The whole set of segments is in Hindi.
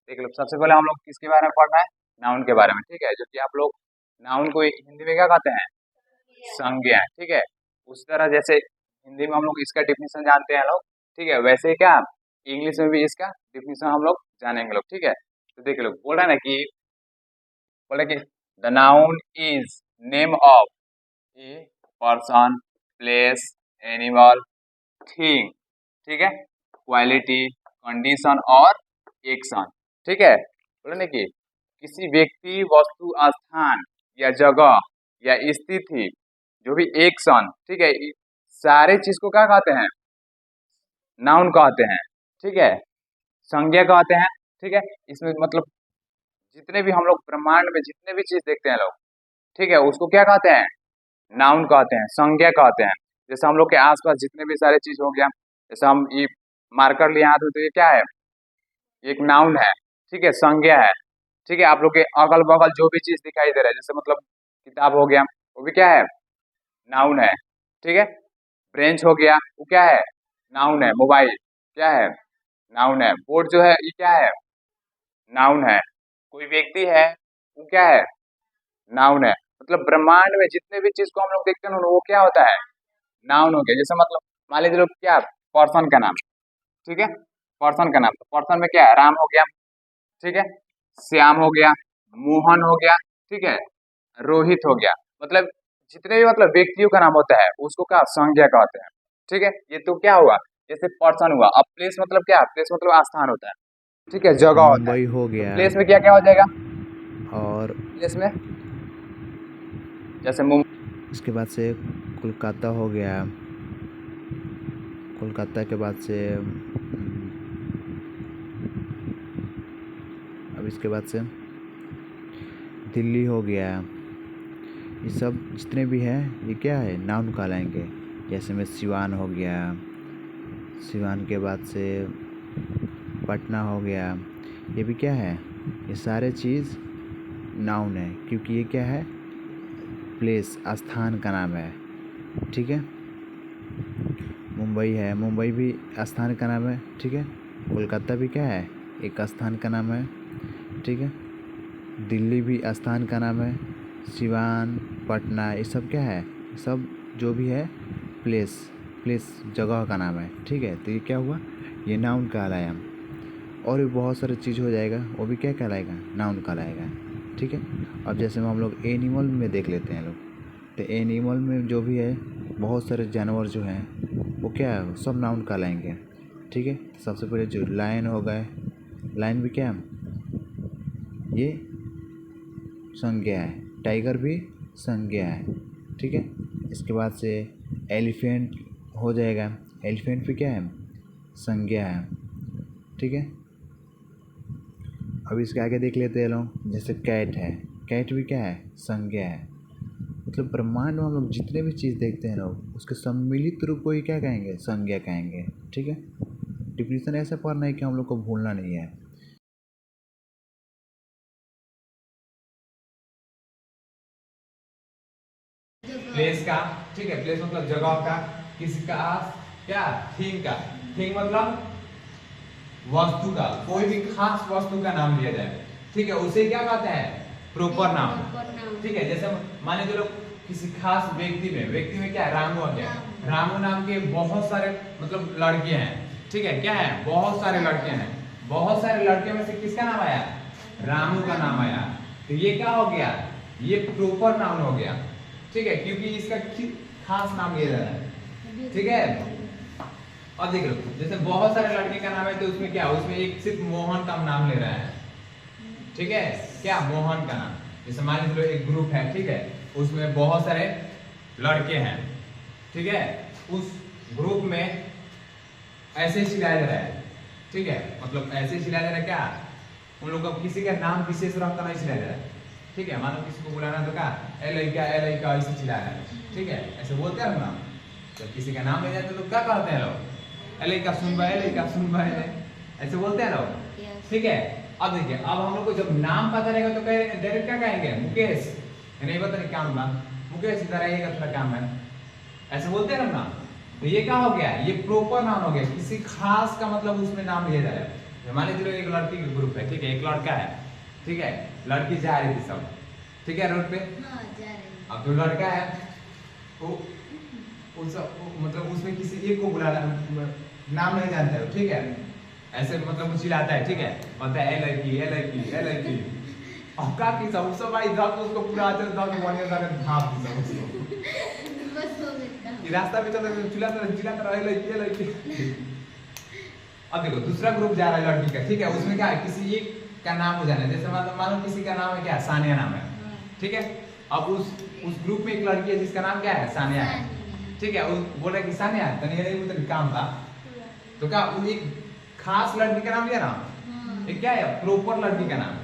देख लो, सबसे पहले हम लोग किसके बारे में पढ़ना है? नाउन के बारे में, ठीक है। जो कि आप लोग नाउन को हिंदी में क्या कहते हैं? संज्ञा, ठीक है। उस तरह जैसे हिंदी में हम लोग इसका डिफिनेशन जानते हैं लोग, ठीक है, वैसे ही क्या इंग्लिश में भी इसका डिफिनेशन हम लोग जानेंगे लोग, ठीक है। तो देख लो, बोला कि the noun is name of a person, place, animal, thing, ठीक है, क्वालिटी, कंडीशन और एक्शन, ठीक है। बोले ना कि किसी व्यक्ति, वस्तु, स्थान या जगह या स्थिति, जो भी एक्शन, ठीक है, सारे चीज को क्या कहते हैं? नाउन कहते हैं, ठीक है, संज्ञा कहते हैं, ठीक है। इसमें मतलब जितने भी हम लोग ब्रह्मांड में जितने भी चीज देखते हैं लोग, ठीक है, उसको क्या कहते हैं? नाउन कहते हैं, संज्ञा कहते हैं। जैसे हम लोग के आसपास जितने भी सारे चीज हो गया, जैसे हम ये मार्कर लिए हाथ में, तो ये क्या है? एक नाउन है, ठीक है, संज्ञा है, ठीक है। आप लोग के अगल बगल जो भी चीज दिखाई दे रहा है, जैसे मतलब किताब हो गया, वो भी क्या है? नाउन है, ठीक है। ब्रेंच हो गया, वो क्या है? नाउन है। मोबाइल क्या है? नाउन है। बोर्ड जो है, ये क्या है? नाउन है। कोई व्यक्ति है, वो क्या है? नाउन है। मतलब ब्रह्मांड में जितने भी चीज को हम लोग देखते हैं ना, वो क्या होता है? नाउन हो गया। जैसे मतलब मान लीजिए लोग क्या, पर्सन का नाम, ठीक है, पर्सन का नाम, तो पर्सन में क्या है? राम हो गया, ठीक है, श्याम हो गया, मोहन हो गया, ठीक है, रोहित हो गया। मतलब जितने भी मतलब व्यक्तियों का नाम होता है, उसको क्या संज्ञा कहते हैं, ठीक है। ये तो क्या हुआ? जैसे पर्सन हुआ। अब प्लेस मतलब क्या? प्लेस मतलब स्थान होता है, ठीक है, जगह होता है। मुंबई हो तो गया। प्लेस में क्या क्या हो जाएगा? और प्लेस में जैसे इसके बाद से कोलकाता हो गया। कोलकाता के बाद से अब इसके बाद से दिल्ली हो गया। ये सब जितने भी हैं, ये क्या है? नाउन कहलाएंगे। जैसे में सिवान हो गया। सिवान के बाद से पटना हो गया। ये भी क्या है? ये सारे चीज़ नाउन है, क्योंकि ये क्या है? प्लेस, स्थान का नाम है, ठीक है। मुंबई है, मुंबई भी स्थान का नाम है, ठीक है। कोलकाता भी क्या है? एक स्थान का नाम है, ठीक है। दिल्ली भी स्थान का नाम है। सिवान, पटना, ये सब क्या है? सब जो भी है प्लेस, प्लेस जगह का नाम है, ठीक है। तो ये क्या हुआ? ये नाउन कहलाया। और भी बहुत सारी चीज़ हो जाएगा, वो भी क्या कहलाएगा? नाउन कहलाएगा, ठीक है। अब जैसे हम लोग एनिमल में देख लेते हैं लोग, तो एनिमल में जो भी है, बहुत सारे जानवर जो हैं, वो क्या है? सब नाउन कहलाएंगे, ठीक है। सबसे पहले जो लायन हो गए, लायन भी क्या है? ये संज्ञा है। टाइगर भी संज्ञा है, ठीक है। इसके बाद से एलिफेंट हो जाएगा। एलिफेंट भी क्या है? संज्ञा है, ठीक है। अब इसके आगे देख लेते हैं लोग, जैसे कैट है। कैट भी क्या है? संज्ञा है। मतलब ब्रह्मांड में हम लोग जितने भी चीज़ देखते हैं लोग, उसके सम्मिलित रूप को ही क्या कहेंगे? संज्ञा कहेंगे, ठीक है। डिफिनेशन ऐसा पढ़ना है कि हम लोग को भूलना नहीं है। प्लेस का, ठीक है, प्लेस मतलब जगह का, किसी का, क्या, थिंग का, थिंग मतलब वस्तु का, कोई भी खास वस्तु का नाम लिया जाए, ठीक है, उसे क्या कहते हैं? प्रॉपर नाम, ठीक है। जैसे मान लीजिए लोग किसी खास व्यक्ति में क्या है? रामू आ गया। रामू नाम के बहुत सारे मतलब लड़के हैं, ठीक है, क्या है? बहुत सारे लड़के हैं। बहुत सारे लड़के में से किसका नाम आया? रामू का नाम आया। तो ये क्या हो गया? ये प्रॉपर नाउन हो गया, ठीक है, क्योंकि इसका खास नाम लिया जा रहा है, ठीक है। अब देख लो, जैसे बहुत सारे लड़के का नाम है, तो उसमें क्या, उसमें एक सिर्फ मोहन का नाम ले रहा है, ठीक है, क्या? मोहन का नाम। जैसे मान लीजिए एक ग्रुप है, ठीक है, उसमें बहुत सारे लड़के हैं, ठीक है, उस ग्रुप में ऐसे ही चिल्लाया जा रहा है, ठीक है, मतलब ऐसे चिल्लाया जा रहा है, क्या उन लोग को किसी का नाम विशेष रखकर नहीं चिल्लाया जा रहा है, ठीक है। मानो किसी को बुलाना तो क्या, ए लड़का ऐसे चिल्लाया है, ठीक है, ऐसे बोलते हैं ना। जब किसी का नाम ले जाते तो क्या कहते हैं लोग? लड़का सुन भाई, ऐसे बोलते हैं लोग, ठीक है। अब देखिए, अब हम लोग को जब नाम पता रहेगा तो डायरेक्ट क्या कहेंगे? मुकेश, नहीं पता नहीं काम ना, मुकेश इधर आइएगा, थोड़ा काम है, ऐसे बोलते हैं ना। तो ये क्या हो गया? ये प्रॉपर नाम हो गया, किसी खास का मतलब उसमें नाम लिया जा रहा है। मान लीजिए एक लड़की का ग्रुप है, ठीक है, एक लड़का है, ठीक है, लड़की जा रही थी सब, ठीक है, रोड पे। अब जो लड़का है वो मतलब उसमें किसी एक को बुलाना, नाम नहीं जानता है, ठीक है, ऐसे मतलब वो चिल्लाता है, ठीक है, कहता है ए लड़की ए लड़की ए लड़की। अब का की सब भाई धक उसको पूरा आते धक बनिया धक भाप दी सब उसको बस हो गया। ये रास्ता पे चलते चिल्लाता रहे लड़की ए लड़की। अब देखो दूसरा ग्रुप जा रहा है लड़की का, ठीक है, उसमें क्या है किसी एक का नाम हो जाना है, जैसे मानो किसी का नाम है क्या, सानिया नाम है, ठीक है। अब उस ग्रुप में एक लड़की है जिसका नाम क्या है, सानिया है, ठीक है, वो बोल रहा है कि सानिया तनी नहीं तो काम था, तो क्या वो एक खास लड़की का नाम लिया ना, एक क्या है प्रॉपर लड़की का नाम।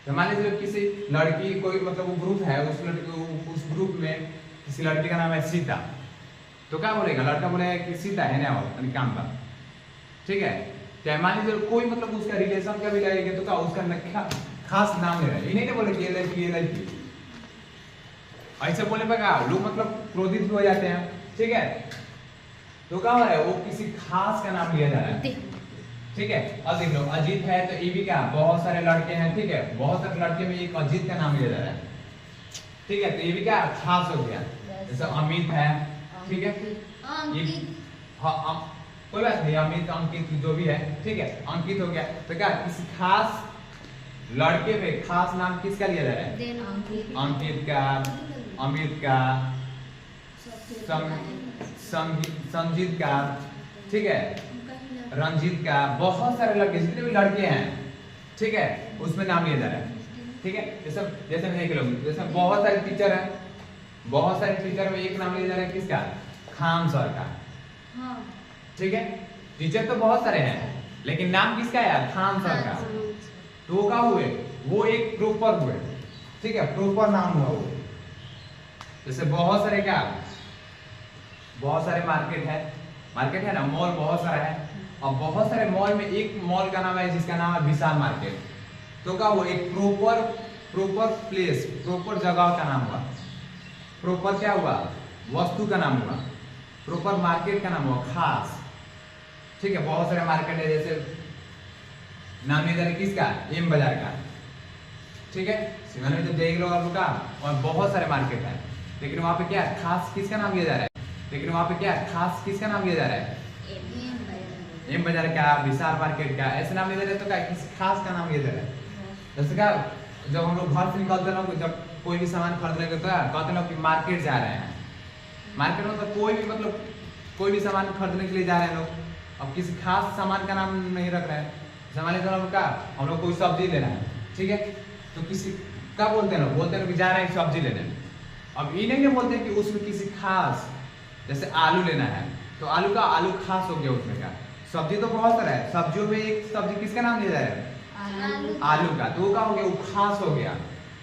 तो मान लीजिए किसी लड़की कोई मतलब वो ग्रुप है, उस ग्रुप में किसी लड़की का नाम है सीता, तो क्या बोलेगा लड़का, बोलेगा कि सीता है ना तनी काम था, ठीक है। क्या मान लीजिए कोई मतलब उसका रिलेशन का भी लगेगा, तो क्या उसका खास नाम ले रहा है, इन्हें नहीं बोले कि ये लड़की ऐसे बोलने पर क्या लोग मतलब क्रोधित भी हो जाते हैं, ठीक है। तो क्या हो रहा है वो किसी खास का नाम लिया जा रहा है, ठीक है। अब देख लो अजीत है तो ये भी क्या बहुत सारे लड़के हैं, ठीक है, बहुत सारे लड़के में एक अजीत का नाम लिया जा रहा है, ठीक है, तो ये भी क्या खास हो गया। जैसे अमित है, ठीक है, ये हाँ कोई बात नहीं, अमित अंकित जो भी है, ठीक है, अंकित हो गया, तो क्या किसी खास लड़के पे खास नाम किसका लिया जा रहा है, अंकित का, अमित का, संजीत का, ठीक है, रंजीत का, बहुत सारे लड़के जितने भी लड़के हैं, ठीक है, उसमें नाम लिया जा रहा है, ठीक है। जैसे देख लो, जैसे बहुत सारे टीचर हैं, बहुत सारे टीचर में एक नाम लिया जा रहा है किसका, खान सर का, ठीक है। टीचर तो बहुत सारे हैं लेकिन नाम किसका है, खान सर का। तो वो क्या हुए, वो एक प्रॉपर हुए, ठीक है, प्रॉपर नाम हुआ वो। जैसे बहुत सारे क्या, बहुत सारे मार्केट है ना, मॉल बहुत सारा है, और बहुत सारे मॉल में एक मॉल का नाम है जिसका नाम है विशाल मार्केट। तो क्या वो एक प्रॉपर प्लेस, प्रॉपर जगह का नाम हुआ, प्रॉपर क्या हुआ, वस्तु का नाम हुआ, प्रॉपर मार्केट का नाम हुआ, खास, ठीक है। बहुत सारे मार्केट है, जैसे नाम लिया जा रहा है किसका, एम बाजार का, ठीक है, सिवान में तो देख लो आप का, और बहुत सारे मार्केट है, लेकिन वहां पे क्या खास किसका नाम लिया जा रहा है, लेकिन वहां पे क्या खास किसका नाम लिया जा रहा है, एम बाजार का, विशाल मार्केट का, ऐसे नाम लिया जा रहा है, तो क्या किसी खास का नाम लिया जा रहा है। जैसे क्या जब हम लोग घर से निकलते ना, जब कोई भी सामान खरीदने के तो कहते ना कि मार्केट जा रहे हैं, मार्केट में तो कोई भी सामान खरीदने के लिए जा रहे हैं लोग, अब किसी खास सामान का नाम नहीं रख रहे हैं। सामान का हम लोग कोई सब्जी लेना है, ठीक है, तो किसी क्या बोलते हैं, बोलते हैं कि जा रहे हैं सब्जी लेने। अब ये नहीं बोलते हैं कि उसमें किसी खास, जैसे आलू लेना है तो आलू खास हो गया, उसमें का सब्जी तो बहुत सारा है, सब्जियों में एक सब्जी किसका नाम लिया जा रहा है, आलू का, तो वो क्या हो गया, वो खास हो गया,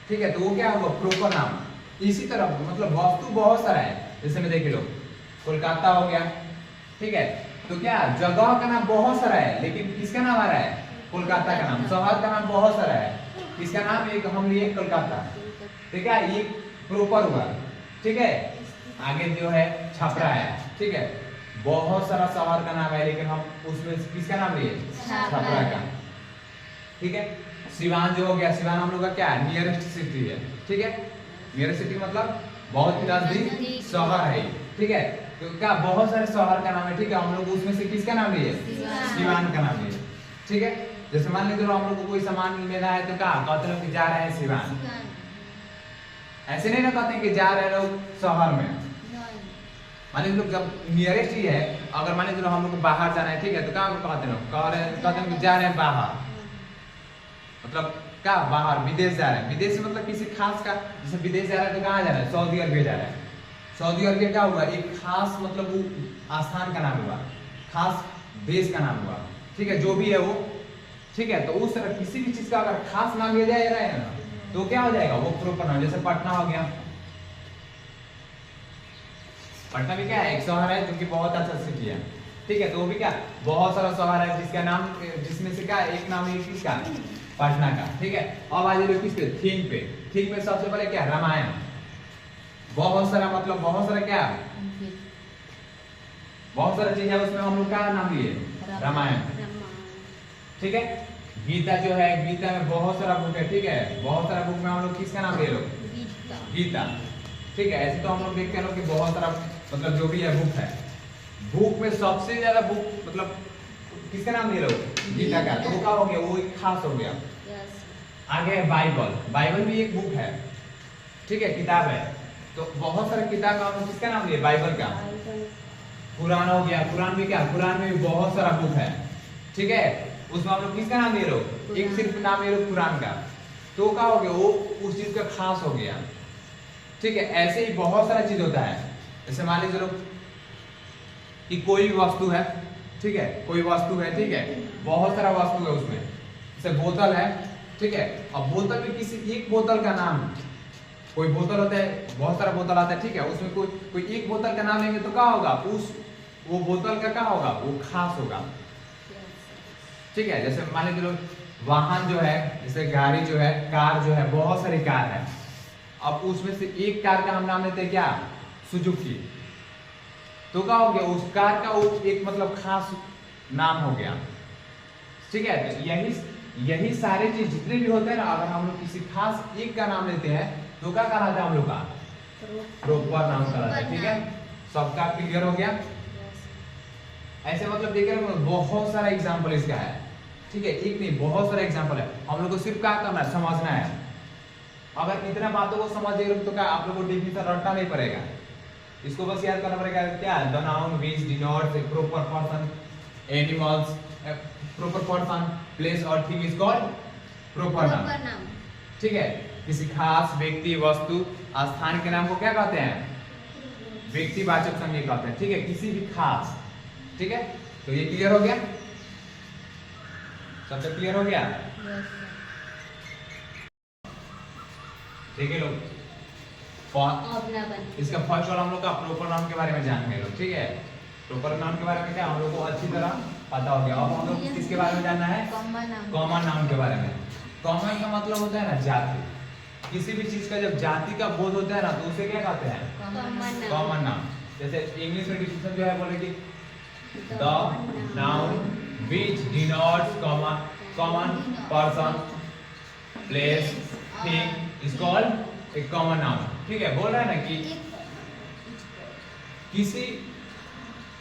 ठीक है, तो वो क्या होगा, प्रॉपर नाम। इसी तरह मतलब वस्तु बहुत सारा है, जैसे में देख लो कोलकाता हो गया, ठीक है, तो क्या जगह का नाम बहुत सारा है, लेकिन किसका नाम आ रहा है, कोलकाता का नाम। शहर का नाम बहुत सारा है, किसका नाम, एक हम लिए कोलकाता, ठीक है, ये प्रॉपर हुआ, ठीक है। आगे जो है छपरा है, ठीक है, बहुत सारा शहर का नाम है, लेकिन हम उसमें किसका नाम लिए, छपरा का, ठीक है। सिवान जो हो गया, सिवान हम लोग का क्या है, नियरेस्ट सिटी है, ठीक है, नियरेस्ट सिटी मतलब बहुत ही नजदीक शहर है, ठीक है। तो क्या बहुत सारे शहर का नाम है, ठीक है, हम लोग उसमें से किसका नाम लिए, सिवान का नाम लिए, ठीक है। जैसे मान लीजिए हम लोग को कोई सामान लेना है तो क्या कहते लोग कि जा रहे हैं सिवान, ऐसे नहीं ना कहते हैं कि जा रहे हैं लोग शहर में। मान लीजिए लोग जब नियरेस्ट ही है, अगर मान लीजिए हम लोग को बाहर जाना है, ठीक है, तो क्या कहते हैं, कहते हैं कि जा रहे हैं बाहर, मतलब क्या बाहर विदेश जा रहे हैं, विदेश मतलब किसी खास का, जैसे विदेश जा रहा है तो कहाँ जा रहा है, सऊदी अरबिया जा रहा है। सऊदी अरबिया क्या हुआ, एक खास मतलब वो स्थान का नाम हुआ, खास देश का नाम हुआ, ठीक है, जो भी है वो, ठीक है। तो उस तरह किसी भी चीज का अगर खास नाम लिया जा रहा है ना, तो क्या हो जाएगा, वो प्रॉपर नाम। जैसे पटना हो गया, पटना भी क्या है, एक शहर है जो कि बहुत अच्छा सिटी है, ठीक है, तो वो भी क्या बहुत सारा शहर है जिसका नाम, जिसमें से क्या एक नाम है किसका, पटना का, ठीक है। अब आ जाइए किस पे, थीम पे। थीम में सबसे पहले क्या, रामायण, बहुत सारा मतलब बहुत सारा क्या, बहुत सारा चीज है उसमें, हम लोग का नाम लिए रामायण, ठीक है। गीता जो है, गीता में बहुत सारा बुक है, ठीक है। बहुत सारा बुक में हम लोग किसका नाम ले लो? गीता। ठीक है, ऐसे तो हम लोग देखते हैं कि बहुत सारा मतलब जो भी है बुक है, बुक में सबसे ज्यादा बुक मतलब किसका नाम ले लो? गीता का। तो वो क्या हो गया? वो एक खास हो गया। आगे है बाइबल। बाइबल भी एक बुक है, ठीक है, किताब है। तो बहुत सारे किताब का हम लोग किसका नाम लिए? बाइबल का। कुरान हो गया, कुरान भी क्या? कुरान में भी बहुत सारा बुक है, ठीक है। उसमें हम लोग किसका नाम ले लो? एक सिर्फ नाम ले लो कुरान का। तो क्या हो गया? वो उस चीज का खास हो गया, ठीक है। ऐसे ही बहुत सारा चीज होता है। जैसे मान लीजिए चलो कि कोई भी वस्तु है, ठीक है, कोई वस्तु है, ठीक है, बहुत सारा वस्तु है उसमें। जैसे बोतल है, ठीक है। अब बोतल में किसी एक बोतल का नाम, कोई बोतल होता है, बहुत सारा बोतल आता है, ठीक है, उसमें कोई एक बोतल का नाम लेंगे तो क्या होगा? वो बोतल का क्या होगा? वो खास होगा, ठीक है। जैसे मान लीजिए चलो वाहन जो है, जैसे गाड़ी जो है, कार जो है, बहुत सारी कार है। अब उसमें से एक कार का हम नाम लेते हैं क्या? सुजुकी। तो क्या हो गया? उस कार का वो एक मतलब खास नाम हो गया, ठीक है। तो यही सारे चीज जितने भी होते हैं ना, अगर हम लोग किसी खास एक का नाम लेते हैं तो क्या कहलाता है हम लोग का? प्रोपर नाम कहलाता है, ठीक है। सबका क्लियर हो गया? ऐसे मतलब देखिए बहुत सारा एग्जाम्पल इसका है, ठीक है, एक नहीं बहुत सारा एग्जाम्पल है। हम लोग को सिर्फ क्या करना है? समझना है। अगर इतना बातों को समझ गए तो क्या आप लोग को डेफिनेशन रटना नहीं पड़ेगा, इसको बस याद करना पड़ेगा। क्या? The noun which denotes a proper person, animals, proper person, place और thing is called proper noun, ठीक है। किसी खास व्यक्ति, वस्तु, स्थान के नाम को क्या कहते हैं? व्यक्तिवाचक संज्ञा कहते हैं, ठीक है, किसी भी खास, ठीक है। तो ये क्लियर हो गया? सबसे क्लियर हो गया? ठीक है लोग, इसका फर्स्ट वाला हम लोग का प्रोपर नाउन के बारे में जान गए लोग, ठीक है। प्रोपर नाउन के बारे में क्या हम लोग को अच्छी तरह पता हो गया। अब हम लोग किसके बारे में जानना है? कॉमन नाउन के बारे में। कॉमन का मतलब होता है ना जाति। किसी भी चीज का जब जाति का बोध होता है ना तो उसे क्या कहते हैं? Common noun. जैसे इंग्लिश में डिफिनेशन जो है बोले कि the noun which denotes common person, place, thing is called a common noun, ठीक है। बोल रहा है ना कि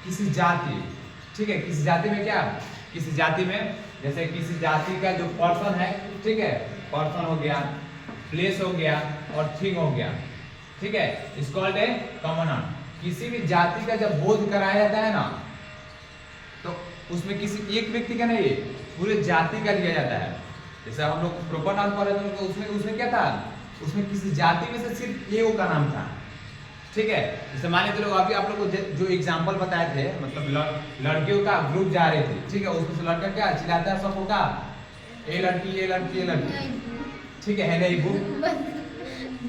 किसी जाति, ठीक है, किसी जाति में क्या? किसी जाति में जैसे किसी जाति का जो पर्सन है, ठीक है, पर्सन हो गया, प्लेस हो गया और थिंग हो गया, ठीक है, is called a common noun. किसी भी जाति का जब बोध कराया जाता है ना तो उसमें किसी एक व्यक्ति का नहीं, पूरे जाति का लिया जाता है। जैसे हम लोग प्रॉपर नाउन पढ़ रहे थे तो उसमें क्या था? उसमें किसी जाति में से सिर्फ ए का नाम था, ठीक है। जैसे मान लीजिए अभी आप लोग को जो एग्जांपल बताए थे, मतलब लड़कियों का ग्रुप जा रहे थे, ठीक है, उसमें से लड़का क्या चिल्लाता है सबको का? ए लड़की, ए लड़की, ए लड़की, ठीक है नहीं बुक।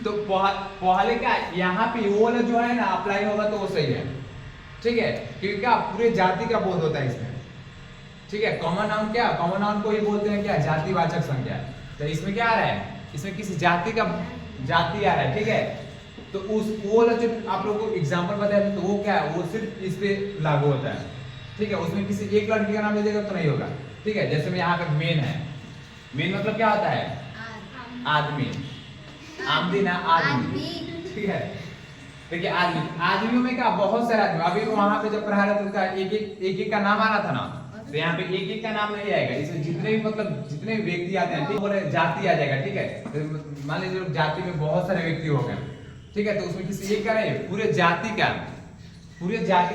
तो पहले क्या यहाँ पे वो वाला जो है ना अप्लाई होगा तो वो सही है, ठीक है, क्योंकि क्या पूरे जाति का बोध होता है इसमें, ठीक है। कॉमन नाउन क्या? कॉमन नाउन को ये बोलते हैं क्या? जातिवाचक संज्ञा। तो इसमें क्या आ रहा है? इसमें किसी जाति का जाति आ रहा है, ठीक है। तो उस वो जो आप लोगों को एग्जांपल बताया था तो वो क्या है? वो सिर्फ इस पे लागू होता है, ठीक है। उसमें किसी एक लड़की का नाम ले देगा तो नहीं होगा, ठीक है। जैसे में यहाँ पे मेन है, मेन मतलब क्या होता है? आदमी, आमदी ना आदमी, ठीक है। देखिए आदमियों में क्या बहुत सारे आदमी, अभी वहां पे जब पढ़ा रहे थे उसका एक एक का नाम आ रहा था ना, तो यहाँ पे एक एक का नाम नहीं आएगा, इसमें जितने भी मतलब जितने भी व्यक्ति आते हैं, ठीक बोले जाति आ जाएगा, ठीक है। तो मान लीजिए जाति में बहुत सारे व्यक्ति हो गए, ठीक है, तो उसमें किसी एक का नहीं, पूरे जाति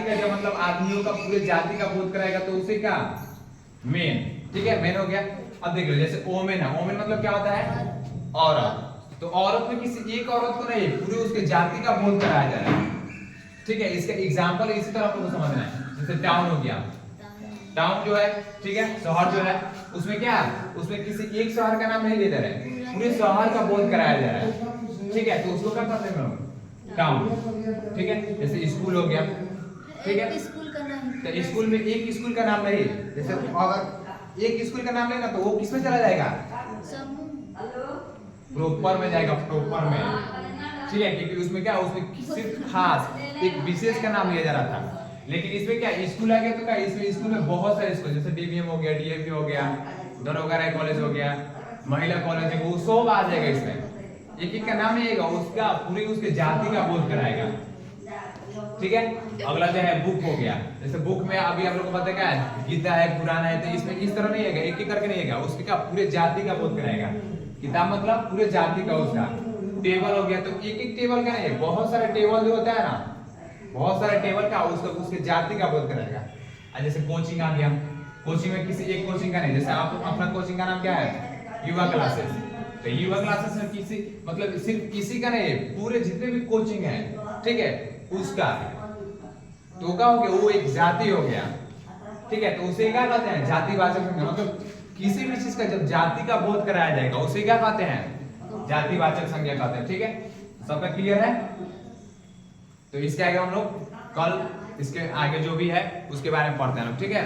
का जब मतलब आदमियों का पूरे जाति का बोध कराएगा तो उसे क्या? मेन, ठीक है, मेन हो गया। अब देख लो जैसे ओमेन है, ओमेन मतलब क्या होता है? औरत। तो औरत में किसी एक औरत को नहीं, पूरे उसके जाति का बोध कराया जा रहा है, ठीक है। इसका एग्जांपल इसी तरह आपको समझना है। जैसे टाउन हो गया, टाउन जो है, ठीक है, शहर जो है, उसमें क्या? उसमें किसी एक शहर का नाम नहीं ले दे रहे, पूरे शहर का बोध कराया जा रहा है, ठीक है। तो उसको क्या कहते हैं? टाउन, ठीक है। जैसे स्कूल हो गया, ठीक है, तो स्कूल में एक स्कूल का नाम नहीं, जैसे अगर एक स्कूल का नाम लेना तो वो किसमें चला जाएगा? प्रॉपर में जाएगा, प्रॉपर में, ठीक है, क्योंकि उसमें क्या? उसमें सिर्फ खास एक विशेष का नाम लिया जा रहा था। लेकिन इसमें क्या स्कूल आ गया तो क्या इसमें स्कूल में बहुत सारे स्कूल, जैसे डीबीएम हो गया, डीएपी हो गया, दरोगा राय कॉलेज हो गया, महिला कॉलेज है, वो सब आ जाएगा इसमें। एक एक का नाम नहीं आएगा, उसका पूरी उसके जाति का बोध कराएगा। ठीक है, अगला जो है बुक हो गया। जैसे बुक में अभी आप लोग को पता क्या है, गीता है, कुरान है, तो इसमें इस तरह नहीं आएगा, एक एक करके नहीं आएगा, उसके क्या पूरे जाति का बोध कराएगा। किताब मतलब पूरे जाति का उसका। टेबल हो गया, तो एक एक टेबल का नहीं है, बहुत सारे टेबल जो होता है ना, बहुत सारे टेबल का उसका उसके जाति का बोध कराएगा। जैसे कोचिंग आ गया, कोचिंग में किसी एक कोचिंग का नहीं, जैसे आप अपना कोचिंग का नाम क्या है, युवा क्लासेस, तो युवा क्लासेस में किसी मतलब सिर्फ किसी का नहीं है, पूरे जितने भी कोचिंग है, ठीक है, उसका। तो क्या हो गया, वो एक जाति हो गया। ठीक है, तो उसे क्या कहते हैं, जातिवाचक संज्ञा। मतलब किसी भी चीज का जब जाति का बोध कराया जाएगा उसे क्या कहते हैं, जातिवाचक संज्ञा कहते हैं। ठीक है, सबका क्लियर है। तो इसके आगे हम लोग कल इसके आगे जो भी है उसके बारे में पढ़ते हैं, ठीक है।